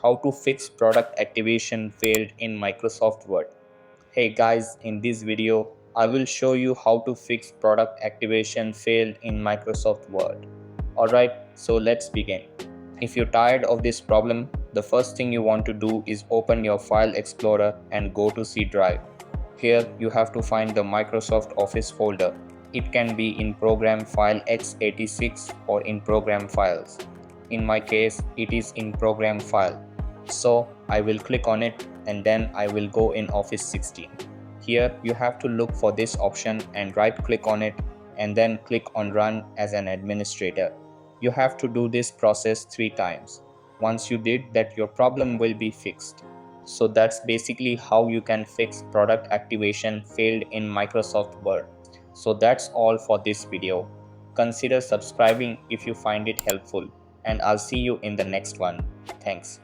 how to fix product activation failed in Microsoft Word. Hey guys, in this video, I will show you how to fix product activation failed in Microsoft Word. Alright, so let's begin. If you're tired of this problem, the first thing you want to do is open your File Explorer and go to C Drive. Here you have to find the Microsoft Office folder. It can be in Program File x86 or in Program Files. In my case, it is in Program File. So I will click on it and then I will go in Office 16. Here you have to look for this option and right click on it and then click on Run as an administrator. You have to do this process 3 times. Once you did that, your problem will be fixed. So that's basically how you can fix product activation failed in Microsoft Word. So that's all for this video. Consider subscribing if you find it helpful, and I'll see you in the next one. Thanks.